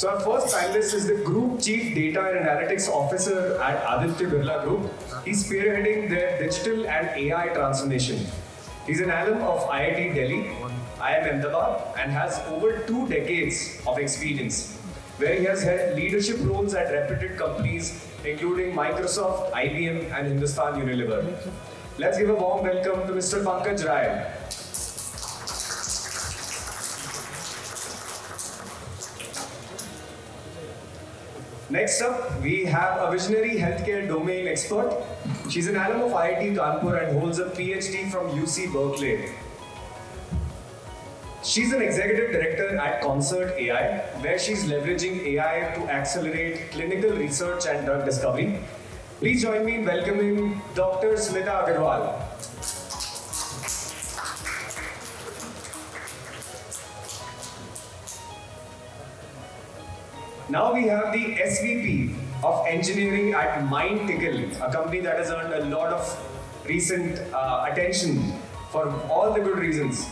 So our first panelist is the Group Chief Data and Analytics Officer at Aditya Birla Group. He's spearheading their digital and AI transformation. He's an alum of IIT Delhi, IIM Ahmedabad, and has over 2 decades of experience, where he has held leadership roles at reputed companies including Microsoft, IBM, and Hindustan Unilever. Let's give a warm welcome to Mr. Pankaj Rai. Next up, we have a visionary healthcare domain expert. She's an alum of IIT Kanpur and holds a PhD from UC Berkeley. She's an executive director at Concert AI, where she's leveraging AI to accelerate clinical research and drug discovery. Please join me in welcoming Dr. Smita Agarwal. Now we have the SVP of engineering at MindTickle, a company that has earned a lot of recent attention for all the good reasons.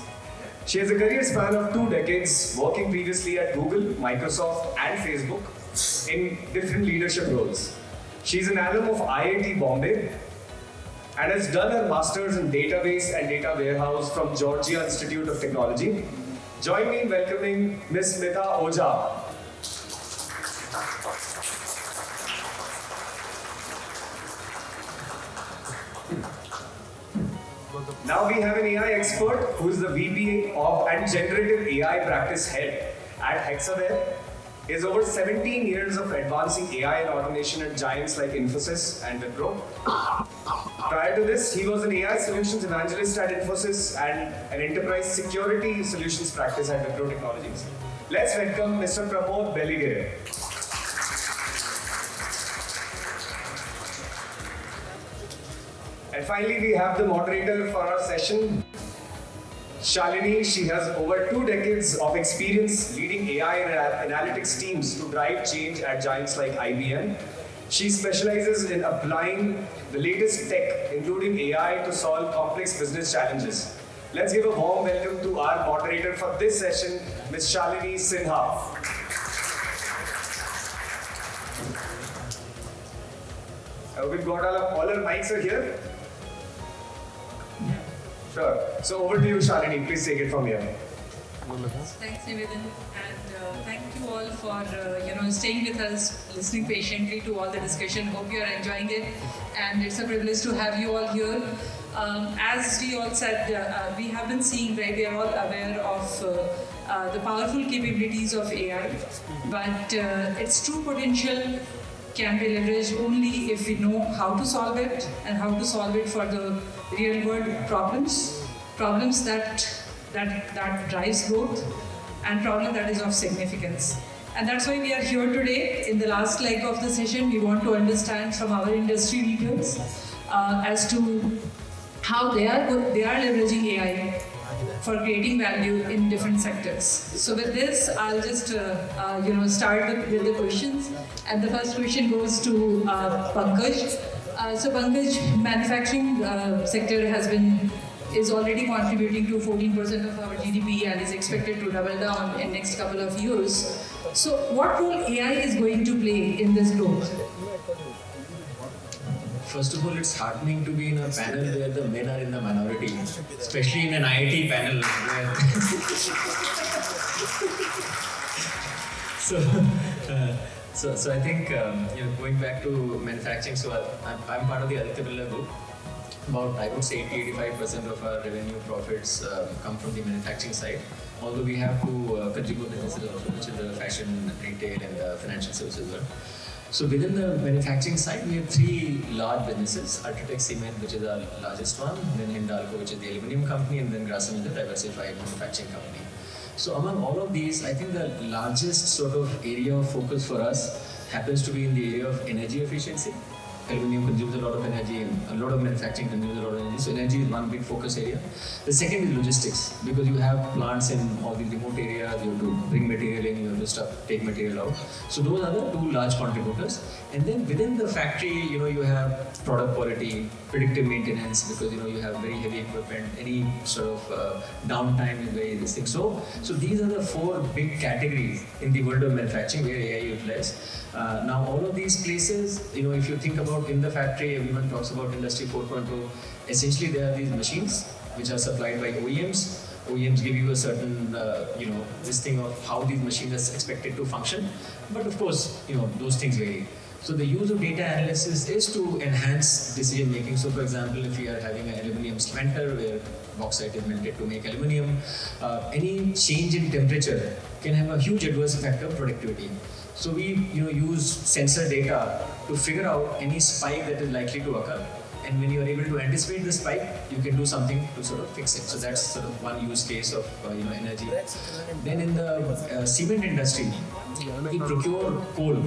She has a career span of 2 decades, working previously at Google, Microsoft, and Facebook in different leadership roles. She's an alum of IIT Bombay and has done her master's in database and data warehouse from Georgia Institute of Technology. Join me in welcoming Ms. Smita Ojha. Now we have an AI expert who is the VP of and Generative AI Practice Head at Hexaware. He has over 17 years of advancing AI and automation at giants like Infosys and Wipro. Prior to this, he was an AI solutions evangelist at Infosys and an enterprise security solutions practice at Wipro Technologies. Let's welcome Mr. Pramod Belligere. And finally, we have the moderator for our session, Shalini. She has over 2 decades of experience leading AI and analytics teams to drive change at giants like IBM. She specializes in applying the latest tech, including AI, to solve complex business challenges. Let's give a warm welcome to our moderator for this session, Ms. Shalini Sinha. We've got all our mics are here. Sure. So over to you, Shalini. Please take it from here. Thanks, Nivedhan, and thank you all for staying with us, listening patiently to all the discussion. Hope you are enjoying it, and it's a privilege to have you all here. As we all said, we have been seeing, right? We are all aware of the powerful capabilities of AI, but its true potential can be leveraged only if we know how to solve it and how to solve it for the real world problems that drives growth and problem that is of significance. And that's why we are here today. In the last leg of the session, we want to understand from our industry leaders as to how they are leveraging AI for creating value in different sectors. So with this, I'll just start with the questions. And the first question goes to Pankaj. So Pankaj, manufacturing sector is already contributing to 14% of our GDP and is expected to double down in next couple of years. So what role AI is going to play in this growth? First of all, it's heartening to be in a panel where the men are in the minority, especially in an IIT panel. So I think going back to manufacturing. So I'm part of the Aditya Birla Group. About, I would say, 80-85% of our revenue profits come from the manufacturing side. Although we have 2 consumer businesses also, which is the fashion, retail, and the financial services world. So within the manufacturing side, we have 3 large businesses: Ultratech Cement, which is our largest one, then Hindalco, which is the aluminium company, and then Grasim is the diversified manufacturing company. So among all of these, I think the largest sort of area of focus for us happens to be in the area of energy efficiency, aluminium consumes a lot of energy, and a lot of manufacturing consumes a lot of energy. So energy is one big focus area. The second is logistics, because you have plants in all these remote areas. You have to bring material in, you have to take material out. So those are the two large contributors. And then within the factory, you have product quality, predictive maintenance, because you have very heavy equipment. Any sort of downtime is very this thing. So these are the four big categories in the world of manufacturing where AI is utilized. Now all of these places, if you think about in the factory, everyone talks about Industry 4.0. Essentially, there are these machines which are supplied by OEMs. OEMs give you a certain, this thing of how these machines are expected to function. But of course, those things vary. So the use of data analysis is to enhance decision making. So for example, if you are having an aluminum smelter where bauxite is melted to make aluminum, any change in temperature can have a huge adverse effect on productivity. So we use sensor data to figure out any spike that is likely to occur. And when you are able to anticipate the spike, you can do something to sort of fix it. So that's sort of one use case of energy. Then in the cement industry, we procure coal,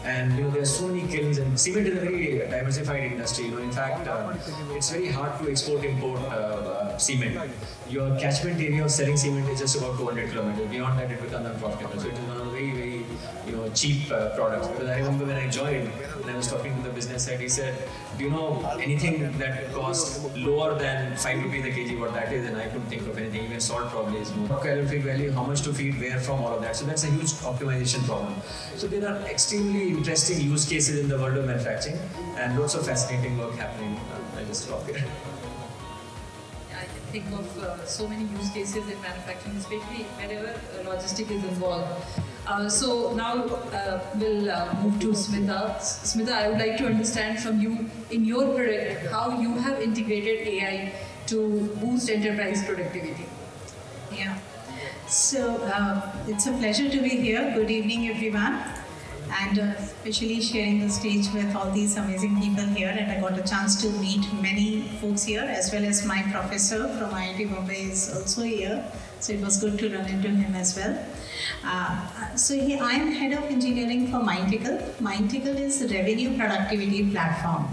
and there are so many kilns. And cement is a very diversified industry. In fact, it's very hard to import cement. Your catchment area of selling cement is just about 200 kilometers. Beyond that, it becomes unprofitable. So it is one of the very, very cheap products. Because I remember when I joined, and I was talking to the business side, he said, "Do you know anything that costs lower than 5 rupees a kg? What that is?" And I couldn't think of anything. Even salt probably is more. Calorific value, how much to feed, where from, all of that. So that's a huge optimization problem. So there are extremely interesting use cases in the world of manufacturing, and lots of fascinating work happening. I'll just stop here. I can think of so many use cases in manufacturing, especially whenever logistics is involved. So now we'll move to Smita. Smita, I would like to understand from you, in your product, how you have integrated AI to boost enterprise productivity. Yeah. So it's a pleasure to be here. Good evening, everyone. And especially sharing the stage with all these amazing people here. And I got a chance to meet many folks here, as well as my professor from IIT Bombay is also here. So it was good to run into him as well. I am head of engineering for Mindtickle. Mindtickle is a revenue productivity platform.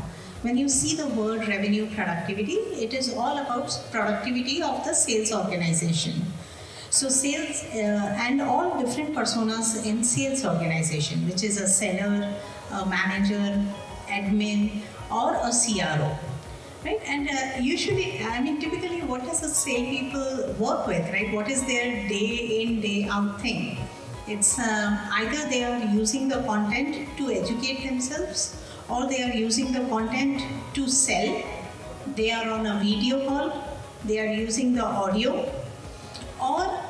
When you see the word revenue productivity, it is all about productivity of the sales organization. So sales and all different personas in sales organization, which is a seller, a manager, admin, or a CRO. Right? And typically what does the sales people work with, right? What is their day in, day out thing? It's either they are using the content to educate themselves, or they are using the content to sell. They are on a video call, they are using the audio, or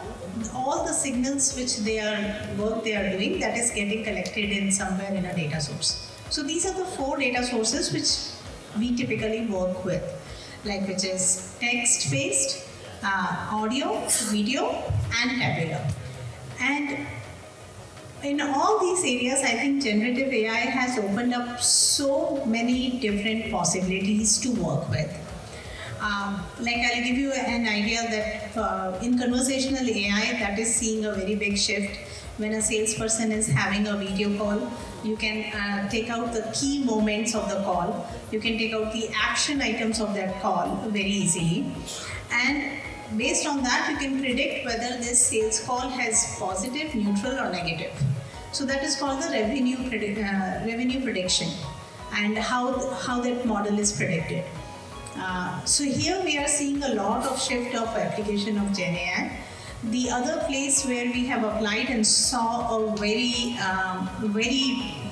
all the signals which they are doing, that is getting collected in somewhere in a data source. So these are the 4 data sources which we typically work with, which is text-based, audio, video, and tabular. And in all these areas, I think generative AI has opened up so many different possibilities to work with. I'll give you an idea that in conversational AI, that is seeing a very big shift. When a salesperson is having a video call, you can take out the key moments of the call. You can take out the action items of that call very easily. And based on that, you can predict whether this sales call has positive, neutral, or negative. So that is called the revenue prediction, and how that model is predicted. So here we are seeing a lot of shift of application of Gen AI. The other place where we have applied and saw a very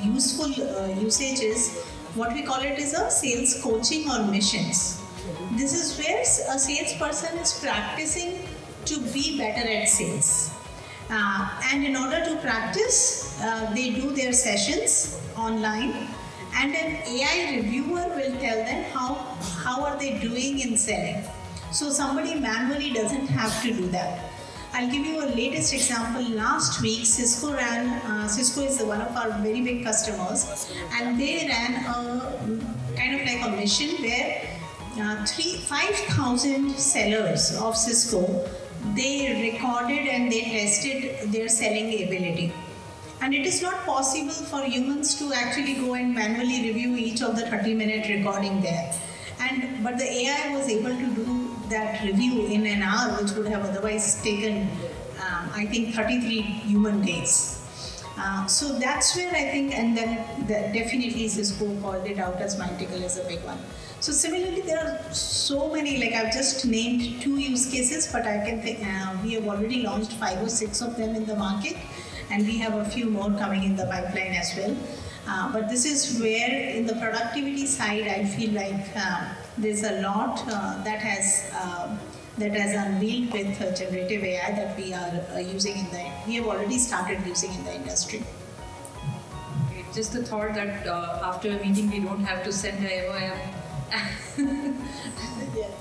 useful usage is what we call it is a sales coaching or missions. This is where a salesperson is practicing to be better at sales. And in order to practice, they do their sessions online, and an AI reviewer will tell them how are they doing in selling. So somebody manually doesn't have to do that. I'll give you a latest example. Last week, Cisco is one of our very big customers, and they ran a kind of like a mission where 5,000 sellers of Cisco, they recorded and they tested their selling ability. And it is not possible for humans to actually go and manually review each of the 30-minute recording there. But the AI was able to do that review in an hour, which would have otherwise taken, I think, 33 human days. So that's where I think, and then definitely Cisco called it out as Mintical as a big one. So similarly, there are so many, like I've just named 2 use cases, but I can think, we have already launched 5 or 6 of them in the market, and we have a few more coming in the pipeline as well. But this is where, in the productivity side, I feel like there's a lot that has unveiled with generative AI that we are using we have already started using in the industry. Okay, just the thought that after a meeting we don't have to send a MOM. Yes.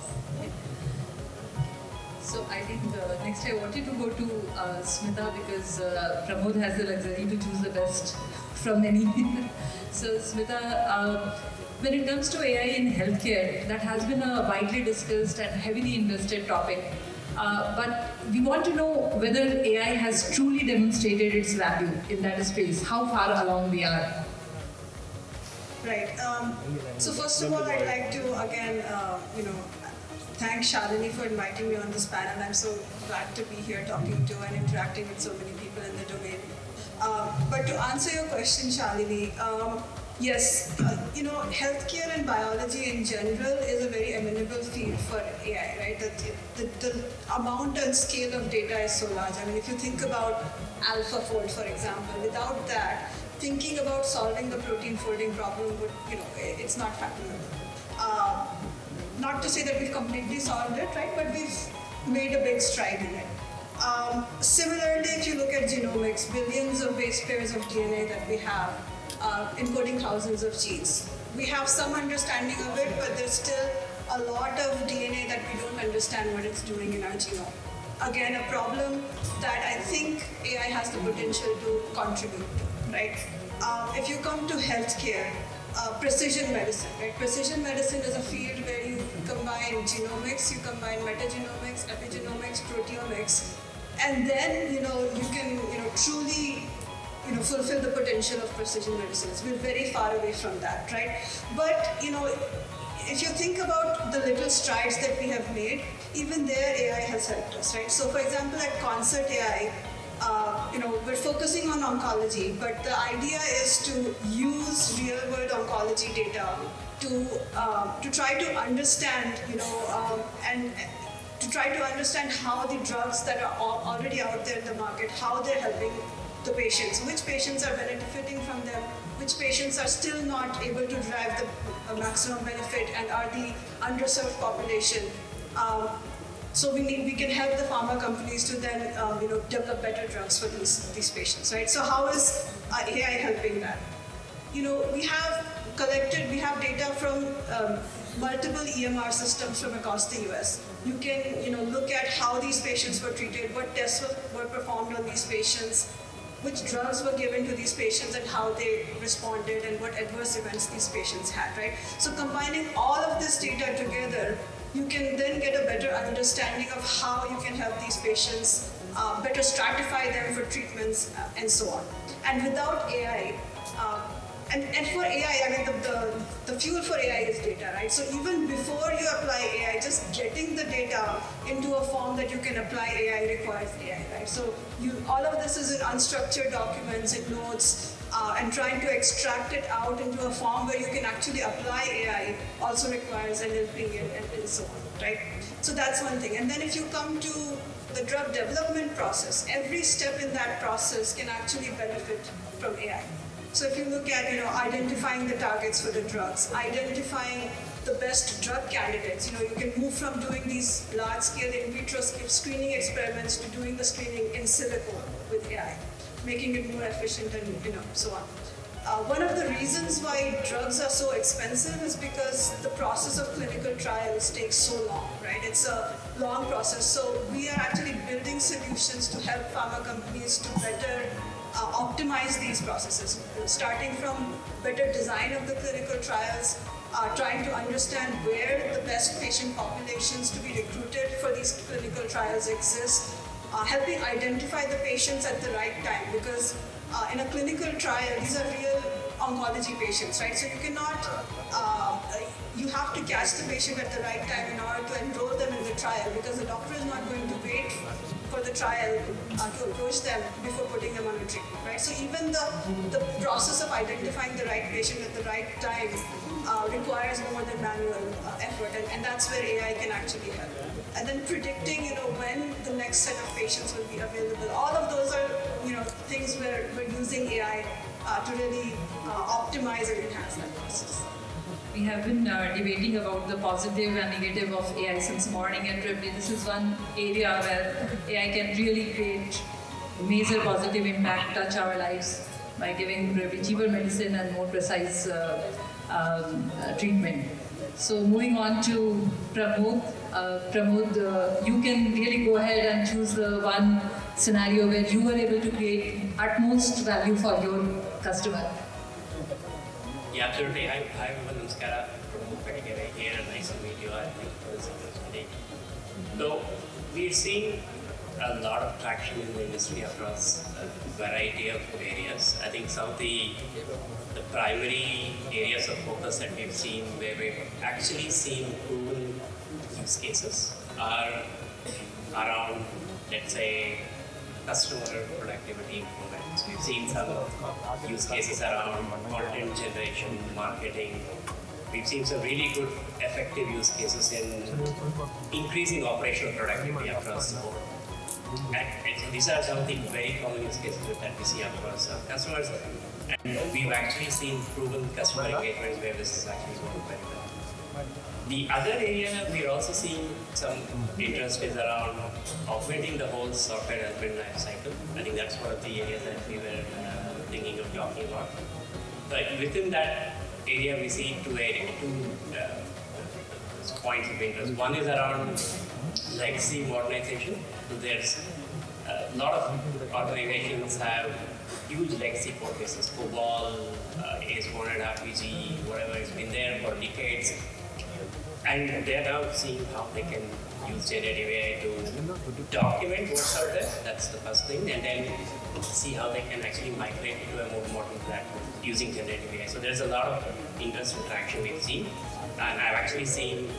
So I think next I wanted to go to Smita because Pramod has the luxury to choose the best from many. So Smita, when it comes to AI in healthcare, that has been a widely discussed and heavily invested topic. But we want to know whether AI has truly demonstrated its value in that space, how far along we are. Right. So first of all, I'd like to again, thank Shalini for inviting me on this panel. I'm so glad to be here talking to and interacting with so many people in the domain. But to answer your question, Shalini, yes, healthcare and biology in general is a very amenable field for AI, right? The amount and scale of data is so large. I mean, if you think about AlphaFold, for example, without that, thinking about solving the protein folding problem would, it's not fathomable. Not to say that we've completely solved it, right? But we've made a big stride in it. Similarly, if you look at genomics, billions of base pairs of DNA that we have, encoding thousands of genes. We have some understanding of it, but there's still a lot of DNA that we don't understand what it's doing in our genome. Again, a problem that I think AI has the potential to contribute to, right? If you come to healthcare, precision medicine, right? Precision medicine is a field where you combine genomics, you combine metagenomics, epigenomics, proteomics, and then you can truly fulfill the potential of precision medicines. We're very far away from that, right? But if you think about the little strides that we have made, even there AI has helped us, right? So for example, at Concert AI, we're focusing on oncology, but the idea is to use real-world oncology data to try to understand, and to try to understand how the drugs that are already out there in the market, how they're helping the patients, which patients are benefiting from them, which patients are still not able to derive the maximum benefit and are the underserved population. So we can help the pharma companies to then develop better drugs for these patients, right? So how is AI helping that? We have data from multiple EMR systems from across the US. You can look at how these patients were treated, what tests were performed on these patients, which drugs were given to these patients and how they responded and what adverse events these patients had, right? So combining all of this data together, you can then get a better understanding of how you can help these patients, better stratify them for treatments, and so on. And without AI, and for AI, I mean, the fuel for AI is data, right? So even before you apply AI, just getting the data into a form that you can apply AI requires AI, right? So all of this is in unstructured documents, in notes, and trying to extract it out into a form where you can actually apply AI also requires NLP and so on, right? So that's one thing. And then if you come to the drug development process, every step in that process can actually benefit from AI. So if you look at identifying the targets for the drugs, identifying the best drug candidates, you can move from doing these large-scale in vitro screening experiments to doing the screening in silico with AI, making it more efficient and so on. One of the reasons why drugs are so expensive is because the process of clinical trials takes so long, right? It's a long process. So we are actually building solutions to help pharma companies to better optimize these processes, starting from better design of the clinical trials, trying to understand where the best patient populations to be recruited for these clinical trials exist, helping identify the patients at the right time, because in a clinical trial, these are real oncology patients, right? So you cannot, you have to catch the patient at the right time in order to enroll them in the trial, because the doctor is not going to wait for the trial to approach them before putting them on a treatment, right? So even the process of identifying the right patient at the right time requires more than manual effort, and that's where AI can actually help. And then predicting, when the next set of patients will be available. All of those are, things where we're using AI to really optimize and enhance that process. We have been debating about the positive and negative of AI since morning, and probably this is one area where AI can really create major positive impact, touch our lives by giving probably cheaper medicine and more precise treatment. So moving on to Pramod. Pramod, you can really go ahead and choose the one scenario where you were able to create utmost value for your customer. Yeah, absolutely. Hi, everyone. Namaskara. Pramod Padigare here. Nice to meet you. Thank you for this opportunity. So, we're seeing a lot of traction in the industry across a variety of areas. I think some of the primary areas of focus that we've seen, where we've actually seen proven use cases, are around, let's say, customer productivity improvements. We've seen some use cases around content generation, marketing. We've seen some really good, effective use cases in increasing operational productivity across the board. And so these are some of the very common use cases that we see across our customers. And we've actually seen proven customer engagements where this is actually working very well. The other area we're also seeing some interest is around augmenting the whole software development life cycle. I think that's one of the areas that we were thinking of talking about. But within that area, we see two points of interest. One is around legacy modernization. So there's a lot of organizations have huge legacy code bases, COBOL, AS400 RPG, whatever, it's been there for decades. And they're now seeing how they can use generative AI to document what's out there. That's the first thing. And then see how they can actually migrate to a more modern platform using generative AI. So there's a lot of interest and traction we've seen. And I've actually seen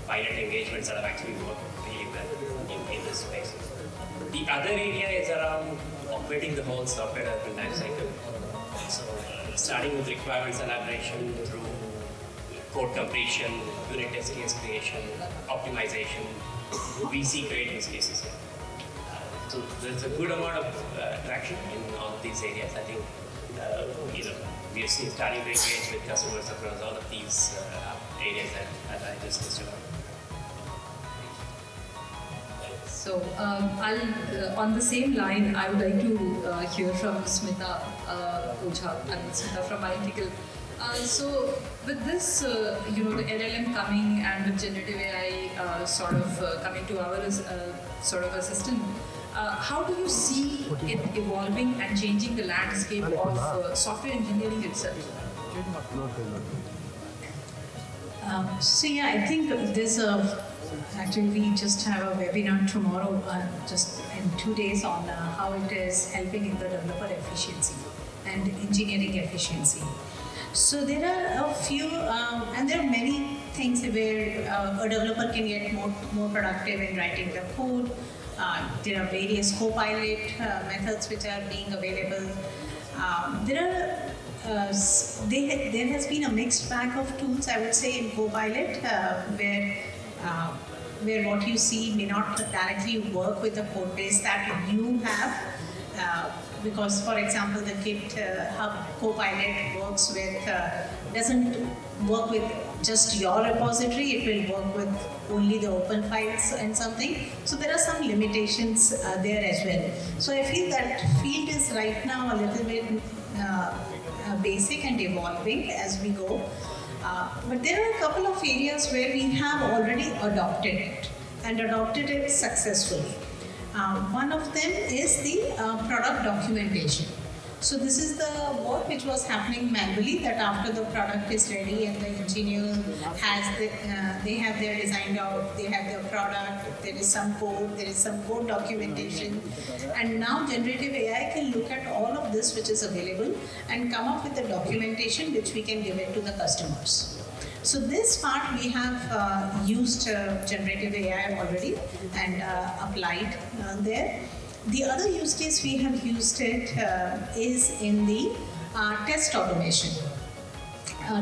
pilot engagements that have actually worked really well in this space. The other area is around operating the whole software development lifecycle. So starting with requirements elaboration through code completion, unit test case creation, optimization, we see great use cases here. So there's a good amount of traction in all of these areas. I think we are starting to engage with customers across all of these areas that I just described. So on the same line, I would like to hear from Smita Ocha, Smita from Mythical. So with this, the LLM coming and with generative AI coming to our sort of assistant, how do you see it evolving and changing the landscape of software engineering itself? I think there's actually we just have a webinar tomorrow, just in 2 days, on how it is helping in the developer efficiency and engineering efficiency. So there are a few, and there are many things where a developer can get more productive in writing the code. There are various co-pilot methods which are being available. There has been a mixed bag of tools, I would say, in Copilot, where what you see may not directly work with the code base that you have. Because, for example, the GitHub Copilot works with, doesn't work with just your repository, it will work with only the open files and something. So there are some limitations there as well. So I feel that field is right now a little bit basic and evolving as we go. But there are a couple of areas where we have already adopted it and adopted it successfully. One of them is the product documentation. So this is the work which was happening manually, that after the product is ready and the engineer has they have their designed out, they have their product, there is some code documentation, and now generative AI can look at all of this which is available and come up with the documentation which we can give it to the customers. So this part we have used generative AI already and applied there. The other use case we have used it is in the test automation.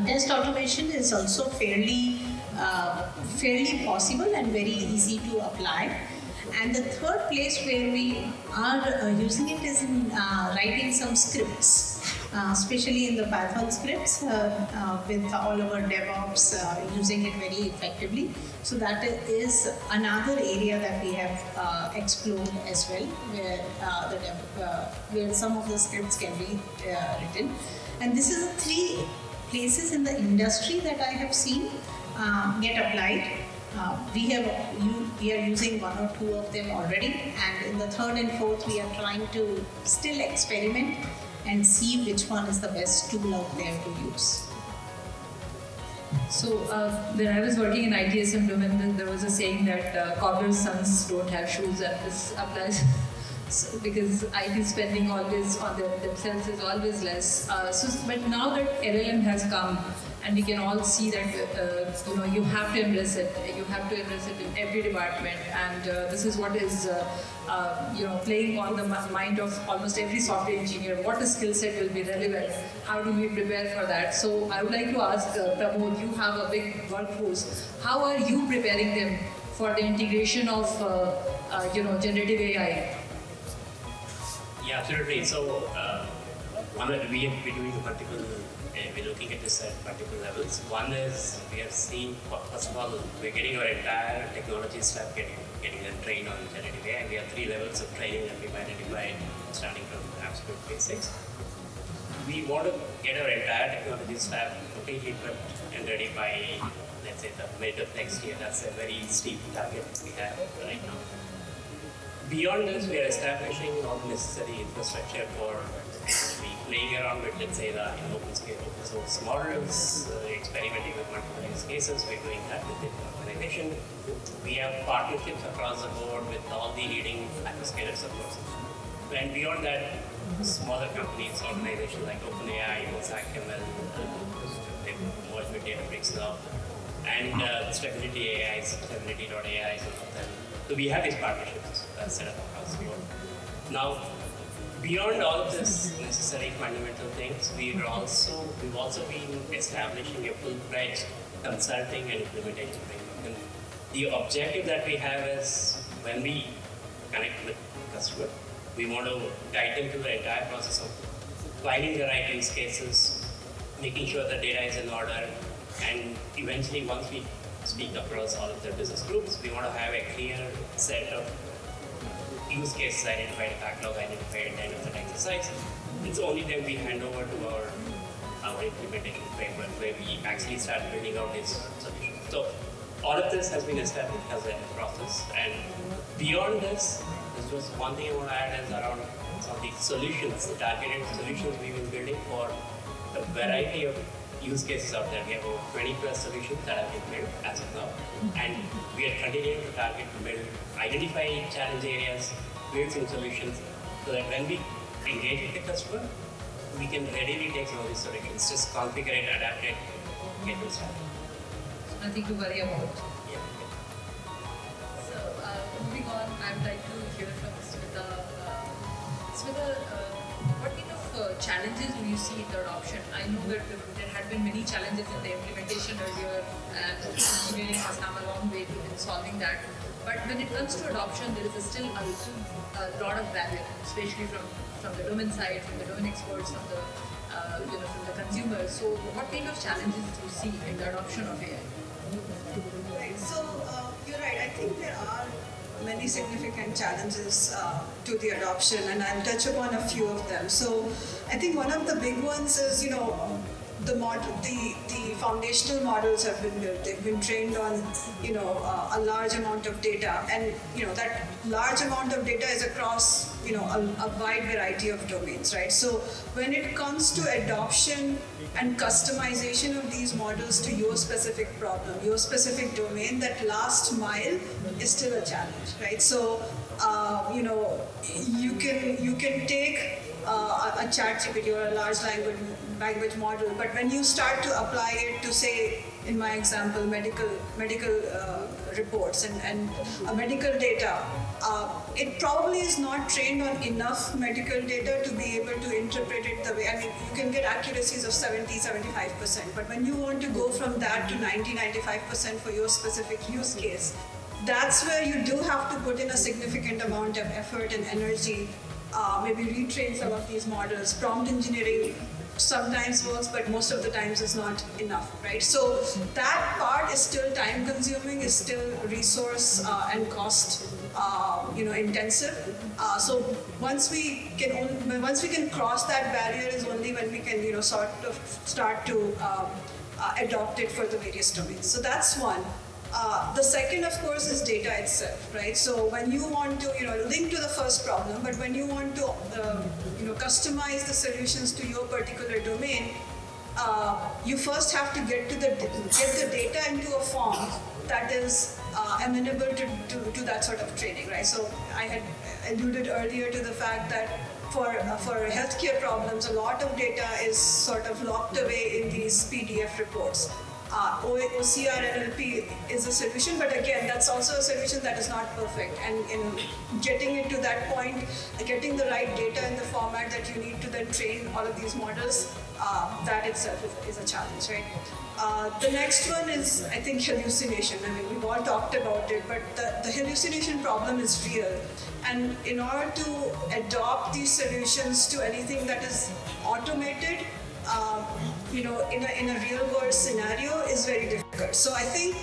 Test automation is also fairly possible and very easy to apply. And the third place where we are using it is in writing some scripts, especially in the Python scripts with all our DevOps using it very effectively. So that is another area that we have explored as well, where some of the scripts can be written. And this is the three places in the industry that I have seen get applied. We are using one or two of them already, and in the third and fourth we are trying to still experiment and see which one is the best tool out there to use. So when I was working in ITSM domain, there was a saying that cobbler's sons don't have shoes, and this applies. So, because IT spending always on themselves is always less. But now that LLM has come, and we can all see that you have to embrace it. You have to embrace it in every department, and this is what is playing on the mind of almost every software engineer. What skill set will be relevant? How do we prepare for that? So I would like to ask Pramod, you have a big workforce. How are you preparing them for the integration of generative AI? Yeah, absolutely. So, one that we are doing multiple, we're looking at this at multiple levels. One is we have seen, first of all, we're getting our entire technology staff getting them trained on generative AI. We have 3 levels of training that we've identified, starting from absolute basics. We want to get our entire technology staff completely equipped and ready by, let's say, the mid of next year. That's a very steep target we have right now. Beyond this, we are establishing all the necessary infrastructure for playing around with, let's say, the open source models, experimenting with multiple use cases. We're doing that within the organization. We have partnerships across the board with all the leading hyperscalers, of course. And beyond that, smaller companies, organizations like OpenAI, MosaiCML, they've merged with Databricks now, and Stability AI, Stability.ai, some of them. So we have these partnerships set up across the board. Now, beyond all of this necessary fundamental things, we've also been establishing a full-fledged consulting and implementation framework. And the objective that we have is, when we connect with the customer, we want to guide them through the entire process of finding the right use cases, making sure the data is in order, and eventually, once we speak across all of the business groups, we want to have a clear set of use cases identified, a backlog identified at the end of that exercise. It's only then we hand over to our implementation framework where we actually start building out these solutions. So all of this has been established as a process, and beyond this, there's just one thing I want to add is around some of the solutions, the targeted solutions we've been building for a variety of use cases out there. We have over 20 plus solutions that have been built as of now, and we are continuing to target to build, identify challenge areas, build some solutions, so that when we engage with the customer, we can readily take some of these solutions, just configure it, adapt it, get them started. Nothing to worry about. Yeah. So moving on, I would like to hear from Smita. Smita, what kind of challenges do you see in the adoption? I know that there had been many challenges in the implementation earlier, and engineering has come a long way in solving that. But when it comes to adoption, there is still a lot of barrier, especially from the domain side, from the domain experts, from the from the consumers. So, what kind of challenges do you see in the adoption of AI? Right. So you're right. I think there are many significant challenges to the adoption, and I'll touch upon a few of them. So I think one of the big ones is, the foundational models have been built. They've been trained on, a large amount of data, and that large amount of data is across, a wide variety of domains, right? So when it comes to adoption and customization of these models to your specific problem, your specific domain, that last mile is still a challenge, right? So, you can take a ChatGPT or a large language model, but when you start to apply it to, say, in my example, medical reports and medical data, it probably is not trained on enough medical data to be able to interpret it the way. I mean, you can get accuracies of 70-75%, but when you want to go from that to 90-95% for your specific use case, that's where you do have to put in a significant amount of effort and energy. Maybe retrain some of these models. Prompt engineering sometimes works, but most of the times is not enough, right? So that part is still time consuming, is still resource and cost intensive. So once we can cross that barrier is only when we can sort of start to adopt it for the various domains. So that's one. The second, of course, is data itself, right? So when you want to, link to the first problem, but when you want to, customize the solutions to your particular domain, you first have to get the data into a form that is amenable to that sort of training, right? So I had alluded earlier to the fact that for healthcare problems, a lot of data is sort of locked away in these PDF reports. OCR NLP is a solution, but again, that's also a solution that is not perfect. And getting it to that point, getting the right data in the format that you need to then train all of these models, that itself is a challenge, right? The next one is, I think, hallucination. I mean, we've all talked about it, but the hallucination problem is real. And in order to adopt these solutions to anything that is automated, in a real world scenario is very difficult. So I think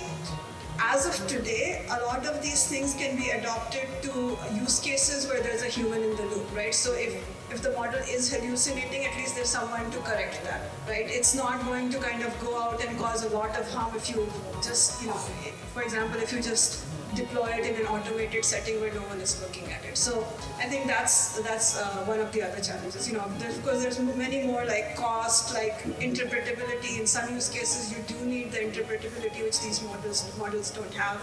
as of today, a lot of these things can be adopted to use cases where there's a human in the loop, right? So if the model is hallucinating, at least there's someone to correct that, right? It's not going to kind of go out and cause a lot of harm if you just, for example, if you just deploy it in an automated setting where no one is looking at it. So I think that's one of the other challenges. There's many more, like cost, like interpretability. In some use cases, you do need the interpretability which these models don't have.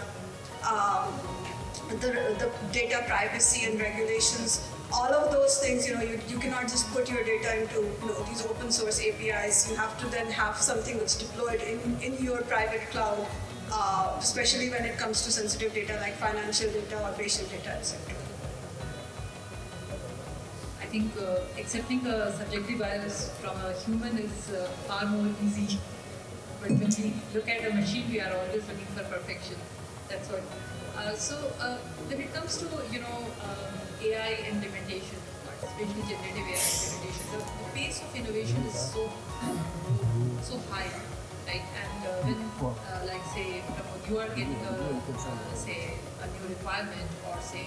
The data privacy and regulations. All of those things, you cannot just put your data into these open source APIs. You have to then have something that's deployed in your private cloud. Especially when it comes to sensitive data like financial data or patient data, etc. I think accepting a subjective bias from a human is far more easy. But when we look at a machine, we are always looking for perfection. That's what. So when it comes to AI implementation, especially generative AI implementation, the pace of innovation is so high. Right? And when, like say, you are getting a new requirement, or say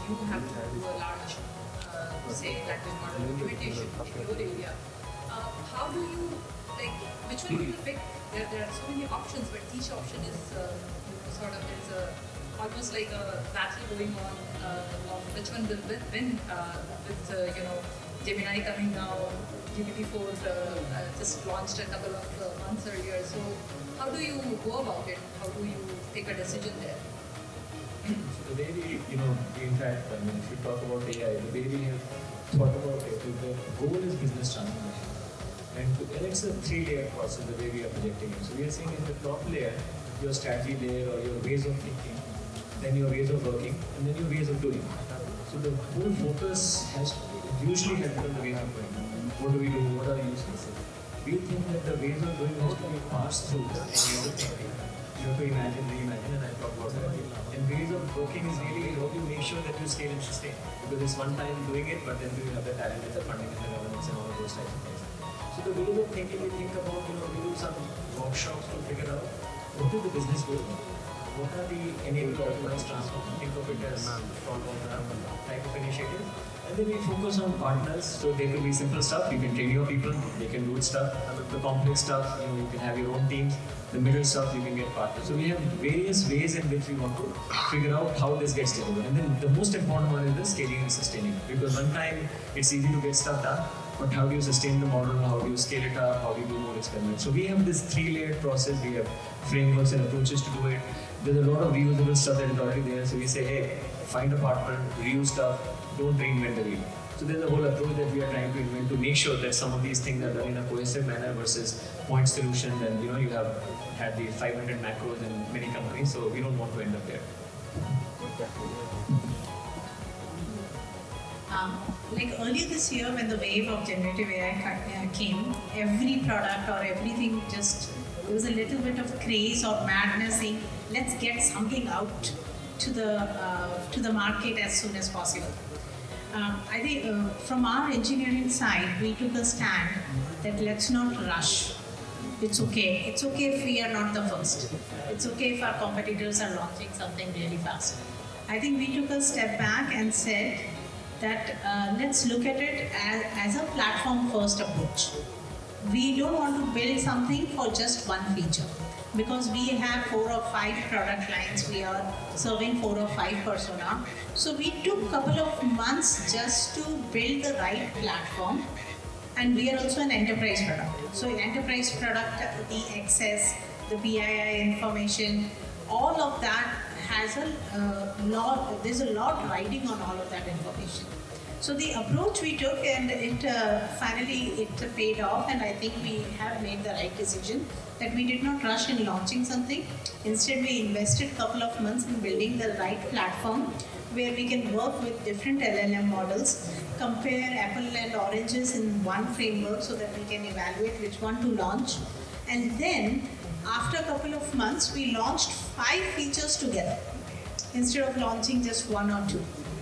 you have to do a large, language model implementation in your area, how do you, which one do you pick? There are so many options, but each option is there's almost like a battle going on of which one will win with Gemini coming now. GPT-4 just launched a couple of months earlier. So how do you go about it? How do you take a decision there? So the way we, in fact, if you talk about AI, the way we have thought about it, the goal is business transformation. And it's a 3-layer process, the way we are projecting it. So we are saying in the top layer, your strategy layer or your ways of thinking, then your ways of working, and then your ways of doing. So the whole focus usually has been the ways of doing. What do we do? What are the use cases? We think that the ways of doing has to be passed through and ways of thinking. You have to imagine, reimagine, and I talk about that. And ways of working is really how you make sure that you scale and sustain. Because it's one time doing it, but then do you have the talent and the funding and the governance and all of those types of things. So the ways of thinking, we think about, we do some workshops to figure out what is the business goal, what are the enable optimized transform, think of it as front of the type of initiative, And then we focus on partners. So there could be simple stuff. You can train your people. They can do stuff. And the complex stuff, you can have your own teams. The middle stuff, you can get partners. So we have various ways in which we want to figure out how this gets delivered. And then the most important one is the scaling and sustaining. Because one time it's easy to get stuff done, but how do you sustain the model? How do you scale it up? How do you do more experiments? So we have this 3-layered process. We have frameworks and approaches to do it. There's a lot of reusable stuff that is already there. So we say, hey, find a partner, reuse stuff, don't reinvent the wheel. So there's a whole approach that we are trying to invent to make sure that some of these things are done in a cohesive manner versus point solutions. And you have had the 500 macros in many companies, so we don't want to end up there. Like earlier this year, when the wave of generative AI came, every product or everything there was a little bit of craze or madness saying, let's get something out to the market as soon as possible. I think from our engineering side, we took a stand that let's not rush. It's okay. It's okay if we are not the first. It's okay if our competitors are launching something really fast. I think we took a step back and said that let's look at it as a platform-first approach. We don't want to build something for just one feature. Because we have 4 or 5 product lines, we are serving 4 or 5 persona. So we took a couple of months just to build the right platform. And we are also an enterprise product. So enterprise product, the access, the PII information, all of that has there's a lot riding on all of that information. So the approach we took, and it finally paid off, and I think we have made the right decision that we did not rush in launching something. Instead, we invested a couple of months in building the right platform where we can work with different LLM models, compare apple and oranges in one framework so that we can evaluate which one to launch. And then, after a couple of months, we launched 5 features together instead of launching just 1 or 2.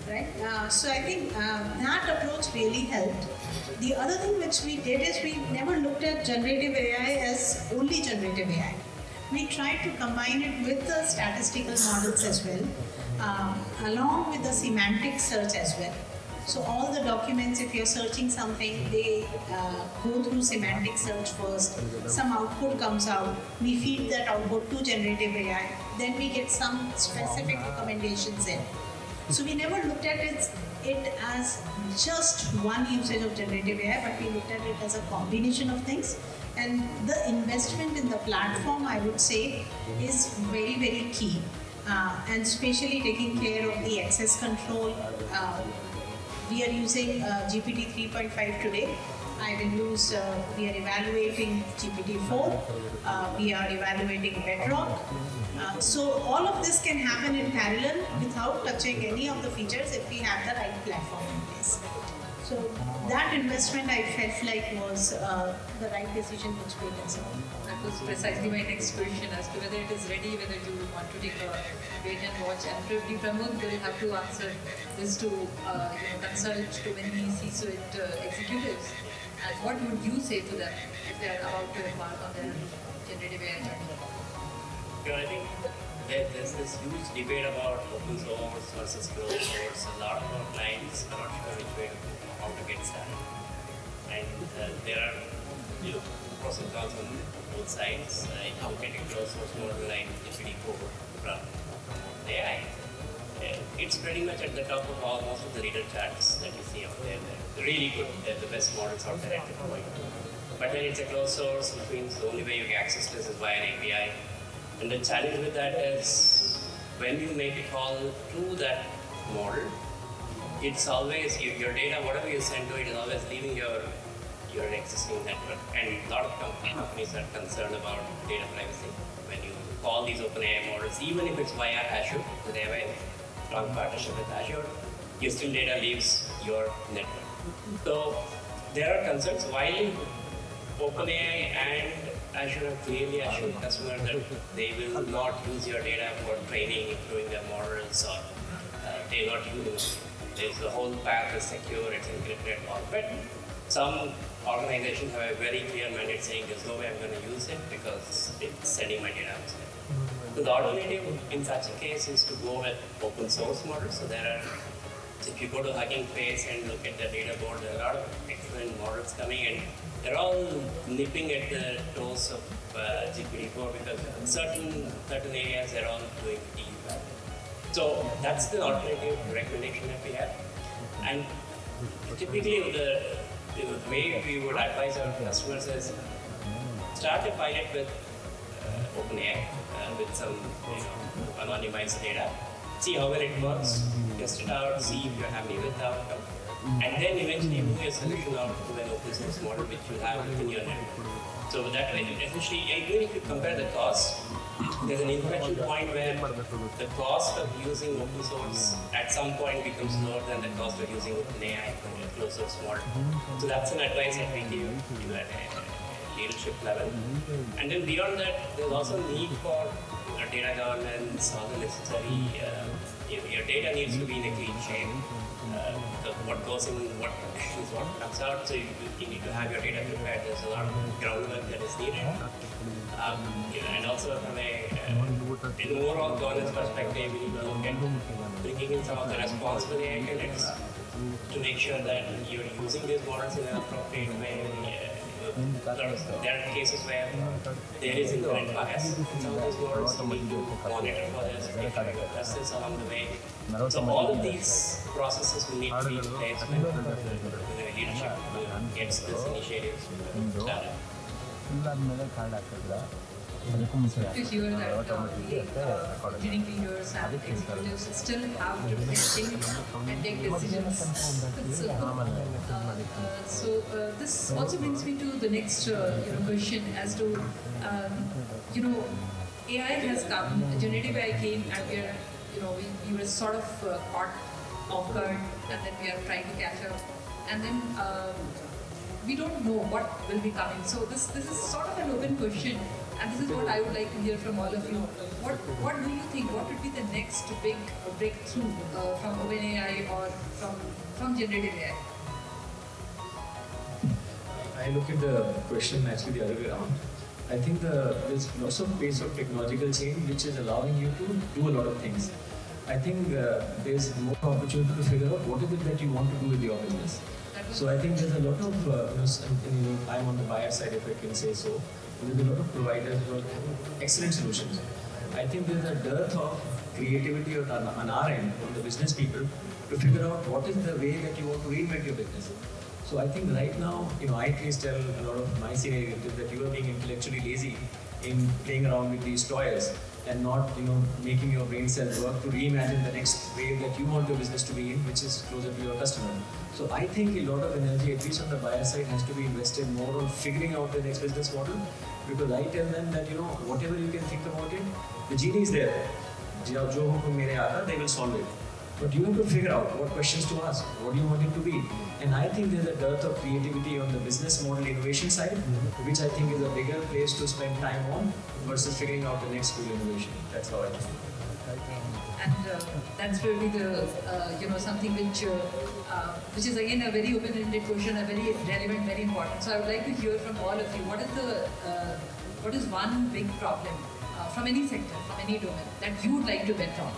Right? So I think that approach really helped. The other thing which we did is we never looked at generative AI as only generative AI. We tried to combine it with the statistical models as well, along with the semantic search as well. So all the documents, if you're searching something, they go through semantic search first. Some output comes out. We feed that output to generative AI. Then we get some specific recommendations in. So we never looked at it as just one usage of generative AI, but we looked at it as a combination of things. And the investment in the platform, I would say, is very, very key. And especially taking care of the access control. We are using GPT 3.5 today. I will use, we are evaluating GPT-4. We are evaluating Bedrock. So all of this can happen in parallel without touching any of the features if we have the right platform in place. So that investment I felt like was the right decision which we did. That was precisely my next question as to whether it is ready, whether you want to take a wait and watch. And probably Pramod will have to answer this to consult to many C-suite executives. And what would you say to them if they are about to embark on their generative AI journey? I think there's this huge debate about open source versus closed source. A lot of our clients are not sure which way to go, how to get started. And there are pros and cons on both sides. If you look at a closed source model like GPT-4 from AI, it's pretty much at the top of most of the reader charts that you see out there. They're really good. They're the best models out there at the point. But then it's a closed source, which means the only way you get access to this is via an API. And the challenge with that is when you make a call to that model, it's always your data, whatever you send to it, is always leaving your existing network. And a lot of companies are concerned about data privacy. When you call these OpenAI models, even if it's via Azure, they have a strong partnership with Azure, your still data leaves your network. So there are concerns. While OpenAI and Azure have clearly assured customers that they will not use your data for training, improving their models, or they will not use. There's the whole path is secure, it's encrypted, all. But some organizations have a very clear mandate saying there's no way I'm going to use it because it's sending my data outside. So the alternative in such a case is to go with open source models. So there are So if you go to Hugging Face and look at the data board, there are a lot of excellent models coming, and they're all nipping at the toes of GPT-4 because certain areas they're all doing pretty well. So that's the alternative recommendation that we have. And typically the way we would advise our customers is start a pilot with OpenAI with some anonymized data, see how well it works, test it out, see if you're happy with the outcome, and then eventually move your solution out to an open source model which you have within your network. So that way, essentially, even if you compare the cost, there's an inflection point where the cost of using open source at some point becomes lower than the cost of using OpenAI from a closed source model. So that's an advice that we give at a leadership level. And then beyond that, there's also need for data governance, all the necessary, your data needs to be in a clean shape. What goes in, what is what comes out, so you need to have your data prepared. There's a lot of groundwork that is needed. And also from an overall governance perspective, we need to look at bringing in some of the responsible AI credits to make sure that you're using these models in an appropriate way. There are cases where there is inherent bias in some of these models. You need to monitor for this, make sure you address this along the way. So all of these processes will need to be in place when the leadership gets this initiative started. To hear that the engineering leaders and executives still have to think and take decisions. So this also brings me to the next question as to AI has come, generative AI came, and we were sort of caught off guard, and then we are trying to catch up, and then we don't know what will be coming. So this is sort of an open question, and this is what I would like to hear from all of you. What do you think? What would be the next big breakthrough from OpenAI or from generative AI? I look at the question actually the other way around. I think there's lots of pace of technological change which is allowing you to do a lot of things. I think there's more opportunity to figure out what is it that you want to do with your business. So I think there's a lot of, I'm on the buyer side if I can say so, there's a lot of providers who have excellent solutions. I think there's a dearth of creativity on our end, from the business people, to figure out what is the way that you want to reinvent your business. So I think right now, I at least tell a lot of my senior executives that you are being intellectually lazy in playing around with these toys and not, making your brain cells work to reimagine the next wave that you want your business to be in, which is closer to your customer. So I think a lot of energy, at least on the buyer side, has to be invested more on figuring out the next business model, because I tell them that, whatever you can think about it, the genie is there. They will solve it. But you have to figure out what questions to ask, what do you want it to be. And I think there's a dearth of creativity on the business model innovation side, which I think is a bigger place to spend time on versus figuring out the next cool innovation. That's how I think. And that's really the something which is again a very open-ended question, a very relevant, very important. So I would like to hear from all of you. What is one big problem from any sector, from any domain that you would like to bet on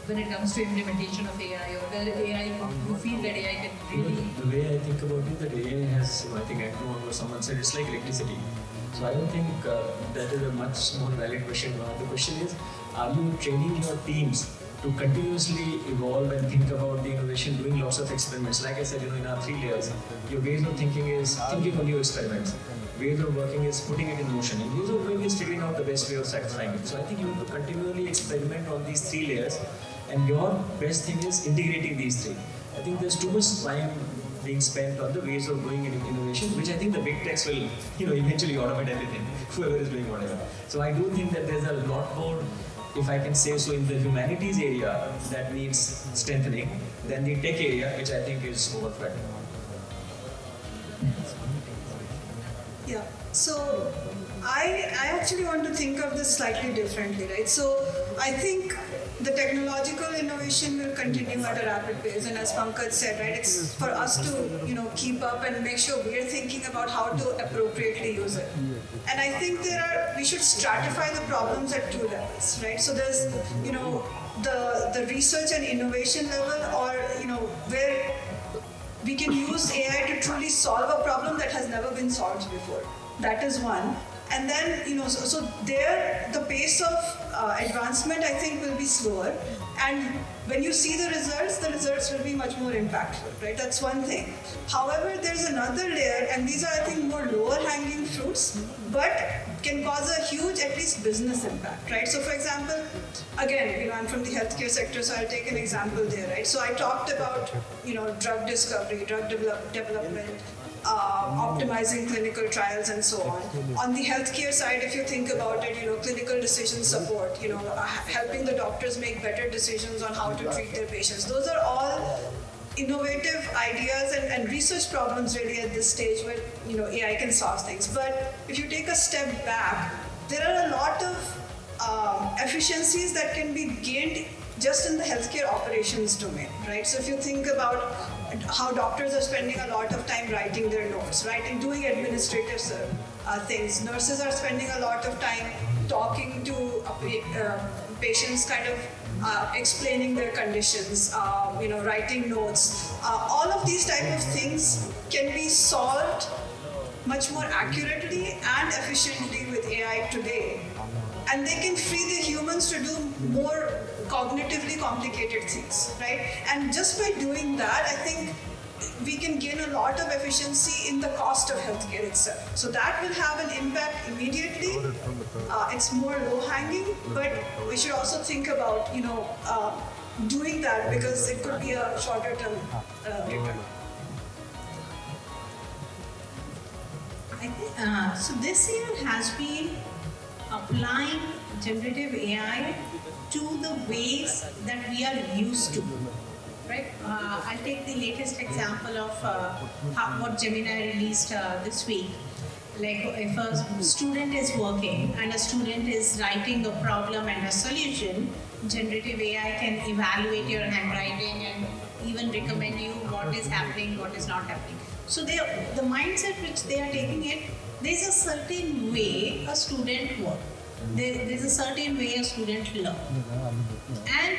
when it comes to implementation of AI, or where AI, you feel that AI can really... The way I think about it, that AI has, I think Andrew or someone said, it's like electricity. So I don't think that is a much more valid question. The question is, are you training your teams to continuously evolve and think about the innovation, doing lots of experiments? Like I said, in our 3 layers, your ways of thinking is thinking on new experiments. Ways of working is putting it in motion, and ways of doing is figuring out the best way of satisfying it. So I think you have to continually experiment on these 3 layers, and your best thing is integrating these 3. I think there's too much time being spent on the ways of doing innovation, which I think the big techs will, eventually automate everything, whoever is doing whatever. So I do think that there's a lot more, if I can say so, in the humanities area that needs strengthening than the tech area, which I think is overfed. Yeah, so I actually want to think of this slightly differently, right? So I think the technological innovation will continue at a rapid pace, and as Pankaj said, right, it's for us to keep up and make sure we're thinking about how to appropriately use it. And I think we should stratify the problems at two levels, right? So there's the research and innovation level, or where we can use AI to truly solve a problem that has never been solved before. That is one. And then, so there, the pace of advancement, I think, will be slower. And when you see the results will be much more impactful, right? That's one thing. However, there's another layer, and these are, I think, more lower-hanging fruits, but can cause a huge, at least, business impact, right? So, for example, again, I'm from the healthcare sector, so I'll take an example there, right? So I talked about, drug discovery, drug development, optimizing clinical trials and so on. On the healthcare side, if you think about it, clinical decision support, helping the doctors make better decisions on how to treat their patients. Those are all innovative ideas and research problems really at this stage where AI can solve things. But if you take a step back, there are a lot of efficiencies that can be gained just in the healthcare operations domain, right? So if you think about how doctors are spending a lot of time writing their notes, right, and doing administrative things. Nurses are spending a lot of time talking to patients, kind of explaining their conditions, writing notes. All of these type of things can be solved much more accurately and efficiently with AI today. And they can free the humans to do more cognitively complicated things, right? And just by doing that, I think we can gain a lot of efficiency in the cost of healthcare itself. So that will have an impact immediately. It's more low-hanging, but we should also think about, doing that because it could be a shorter-term return. I think, so this year has been applying generative AI to the ways that we are used to, right? I'll take the latest example of what Gemini released this week. Like if a student is working and a student is writing a problem and a solution, generative AI can evaluate your handwriting and even recommend you what is happening, what is not happening. So the mindset which they are taking it, there's a certain way a student works. There's a certain way a student learns. And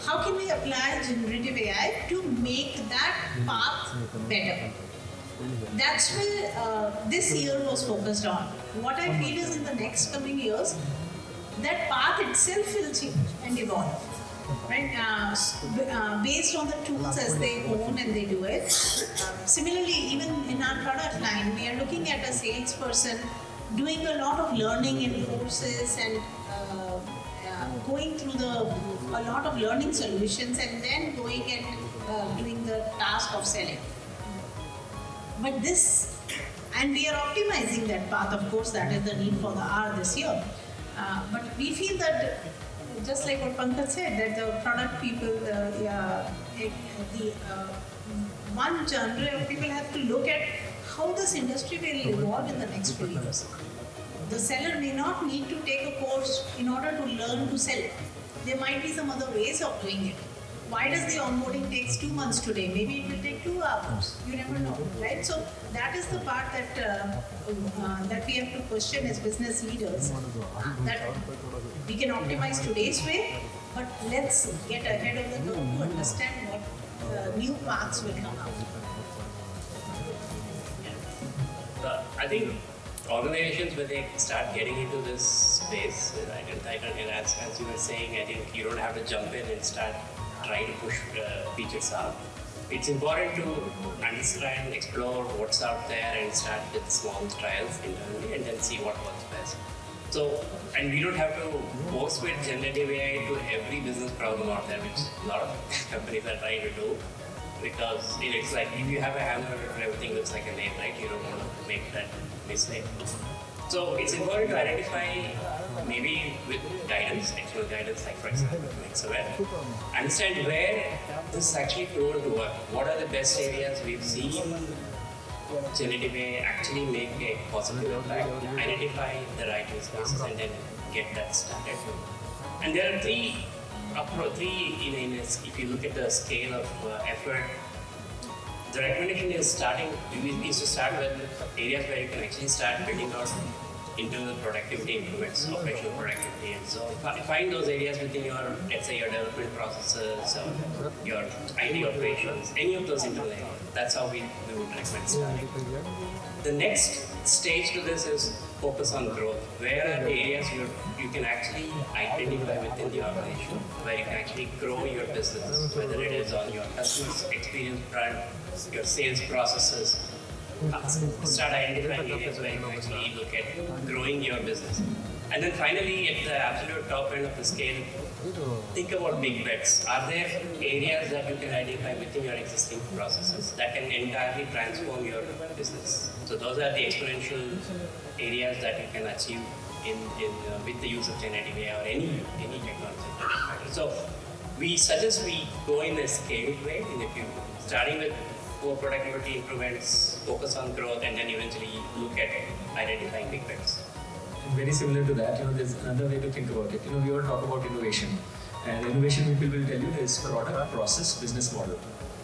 how can we apply generative AI to make that path better? That's where this year was focused on. What I feel is in the next coming years, that path itself will change and evolve. Right? Based on the tools as they own and they do it. Similarly, even in our product line, we are looking at a salesperson doing a lot of learning in courses and going through a lot of learning solutions and then going and doing the task of selling. But and we are optimizing that path, of course, that is the need for the hour this year. But we feel that, just like what Pankaj said, that the product people, one genre of people have to look at how this industry will evolve in the next few years. The seller may not need to take a course in order to learn to sell. There might be some other ways of doing it. Why does the onboarding takes 2 months today? Maybe it will take 2 hours. You never know, right? So that is the part that we have to question as business leaders. That we can optimize today's way, but let's get ahead of the curve to understand what new paths will come out. I think organizations, when they start getting into this space, as you were saying, I think you don't have to jump in and start trying to push features out. It's important to understand, explore what's out there and start with small trials internally and then see what works best. So, and we don't have to force fit generative AI to every business problem out there, which a lot of companies are trying to do. Because it's like if you have a hamburger and everything looks like a name, right? You don't want to make that mistake. So it's important to identify, maybe with guidance, external guidance, like for example, Mixaware, understand where this is actually proven to work. What are the best areas we've seen generative AI actually make a positive impact, identify the right use cases and then get that started. And there are 3 if you look at the scale of effort, the recommendation is to start with areas where you can actually start building out into the productivity improvements, operational productivity. And so find those areas within your, let's say, your development processes or your IT operations, any of those internal areas. That's how we would recommend starting. The next stage to this is focus on growth. Where are the areas you can actually identify within the organization, where you can actually grow your business, whether it is on your customer experience front, your sales processes. Start identifying areas where you can actually look at growing your business. And then finally, at the absolute top end of the scale, think about big bets. Are there areas that you can identify within your existing processes that can entirely transform your business? So those are the exponential areas that you can achieve with the use of generative AI or any technology. So we suggest we go in a scaled way, starting with core productivity improvements, focus on growth, and then eventually look at identifying big bets. Very similar to that, there's another way to think about it. We all talk about innovation, and innovation people will tell you is product, process, business model.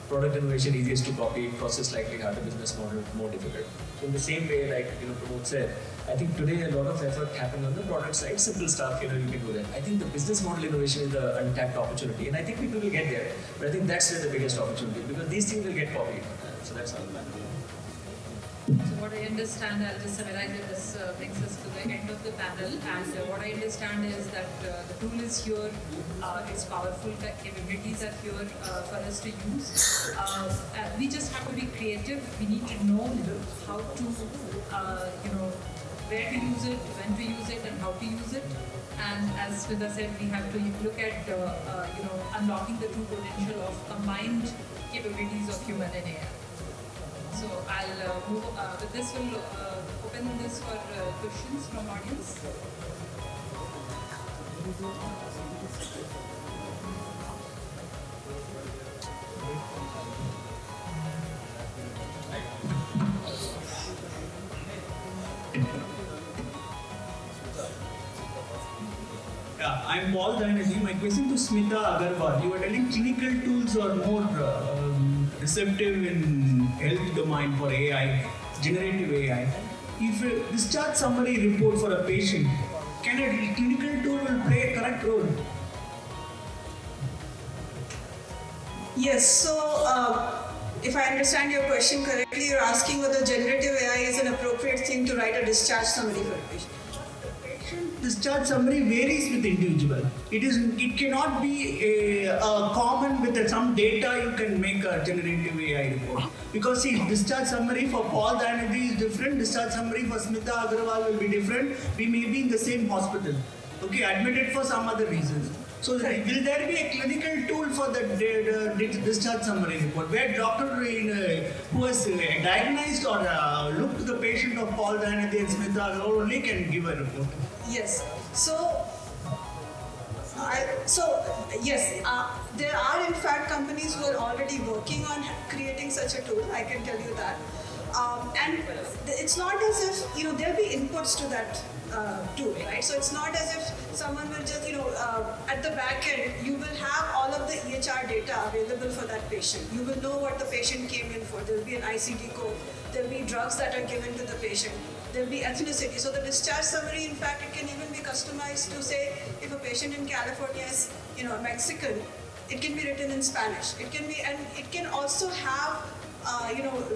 Product innovation easiest to copy, process slightly harder, business model more difficult. So in the same way, like Pramod said, I think today a lot of effort happens on the product side, simple stuff, you can do that. I think the business model innovation is the untapped opportunity, and I think people will get there. But I think that's where the biggest opportunity, because these things will get copied. So that's all. So what I understand, I'll just summarize it. This brings us to the end of the panel. And what I understand is that the tool is here, its powerful capabilities are here for us to use. We just have to be creative. We need to know how to, where to use it, when to use it, and how to use it. And as Smita said, we have to look at, unlocking the true potential of combined capabilities of human and AI. So I'll move, with this we'll open this for questions from audience. Yeah, I'm Paul Dynasty. My question to Smita Agarwal. You were telling clinical tools are more receptive in health domain for AI, generative AI. If a discharge summary report for a patient, can a clinical tool will play a correct role? Yes, so if I understand your question correctly, you're asking whether generative AI is an appropriate thing to write a discharge summary for a patient. Discharge summary varies with individual. It cannot be a common with some data you can make a generative AI report. Because see, discharge summary for Paul Dynasty is different, discharge summary for Smita Agarwal will be different. We may be in the same hospital, admitted for some other reasons. So will there be a clinical tool for the discharge summary report where doctor who has diagnosed or looked to the patient of Paul Dynasty and Smita Agarwal only can give a report? Yes. So yes, there are in fact companies who are already working on creating such a tool. I can tell you that, and it's not as if there'll be inputs to that tool, right? So it's not as if someone will just at the back end you will have all of the EHR data available for that patient. You will know what the patient came in for. There'll be an ICD code. There'll be drugs that are given to the patient. There'll be ethnicity. So the discharge summary, in fact, it can even be customized to say if a patient in California is, Mexican, it can be written in Spanish. It can be, and it can also have,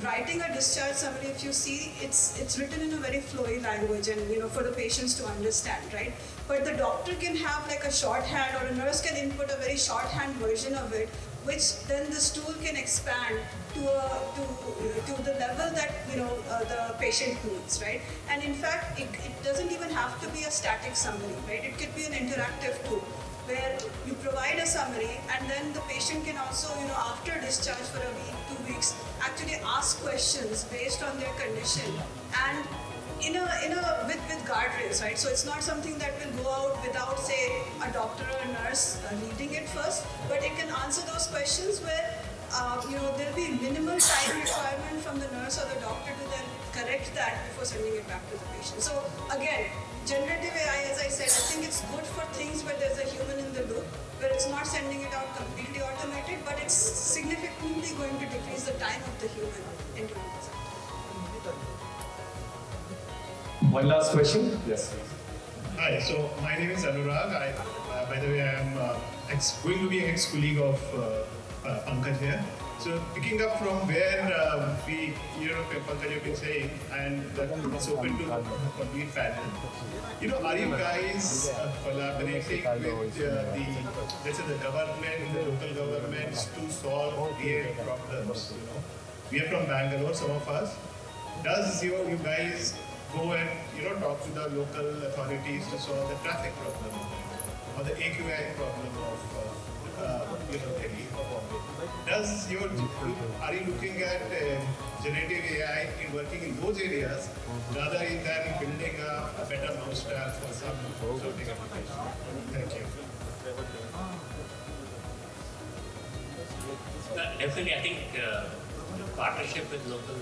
writing a discharge summary. If you see, it's written in a very flowy language, and for the patients to understand, right? But the doctor can have like a shorthand, or a nurse can input a very shorthand version of it, which then this tool can expand to the level that the patient needs, right? And in fact, it doesn't even have to be a static summary, right? It could be an interactive tool where you provide a summary, and then the patient can also, after discharge for a week, 2 weeks, actually ask questions based on their condition, and with guardrails, right? So it's not something that will go out without, say, a doctor or a nurse leading it first, but it can answer those questions where there'll be minimal time requirement from the nurse or the doctor to then correct that before sending it back to the patient. So again, generative AI, as I said, I think it's good for things where there's a human in the loop, where it's not not completely automated, but it's significantly going to decrease the time of the human in doing this. One last question. Yes, please. Hi, so my name is Anurag. By the way, I am going to be an ex-colleague of Pankaj here. So picking up from where Pankaj have been saying, and that it's open to complete panel. Are you guys collaborating with let's say the government, the local governments to solve real problems? We are from Bangalore, some of us. Does you guys go and talk to the local authorities to solve the traffic problem or the AQI problem of Delhi? Are you looking at generative AI in working in those areas rather than building a better mousetrap for some sorting application? Thank you. Definitely, I think partnership with local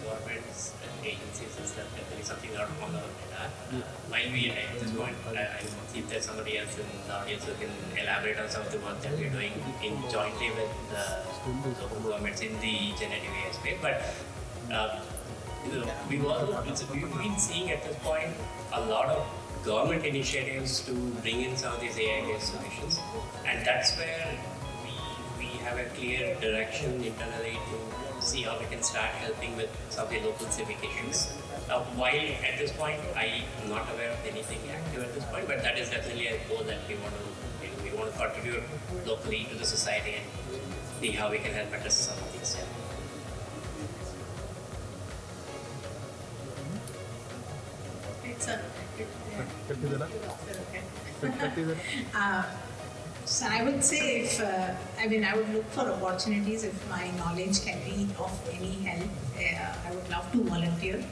governments and agencies is definitely something that on our radar. While we at this point, I see if there's somebody else in the audience who can elaborate on some of the work that we're doing jointly with local governments in the generative AI space. But we've been seeing at this point a lot of government initiatives to bring in some of these AI-based solutions, and that's where we have a clear direction internally to see how we can start helping with some of the local civic issues. While at this point, I am not aware of anything active at this point, but that is definitely a goal that we want to contribute locally to the society and see how we can help address some of these. So I would say if, I would look for opportunities if my knowledge can be of any help. I would love to volunteer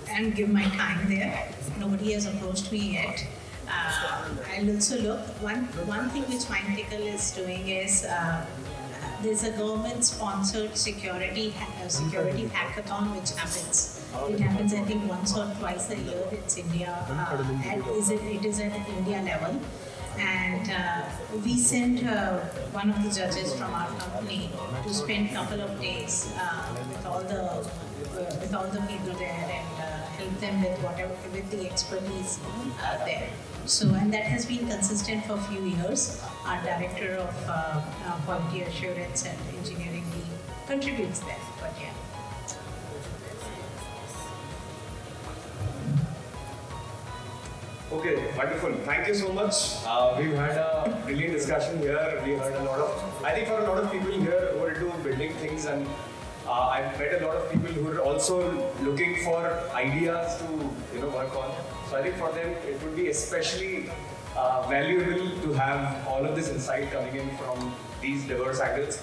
and give my time there. Nobody has approached me yet. I'll also look. One thing which Mindtickle is doing is there's a government-sponsored security hackathon which happens. It happens, I think, once or twice a year. It's India, and it is at India level. And we sent one of the judges from our company to spend a couple of days with all the people there and help them with the expertise there. So, and that has been consistent for a few years. Our director of quality assurance and engineering contributes there. But yeah. Okay, wonderful. Thank you so much. We've had a brilliant discussion here. We heard a lot of, I think for a lot of people here who are into building things, and I've met a lot of people who are also looking for ideas to work on. So I think for them it would be especially valuable to have all of this insight coming in from these diverse angles.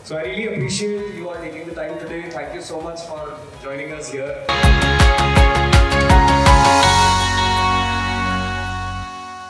So I really appreciate you all taking the time today. Thank you so much for joining us here.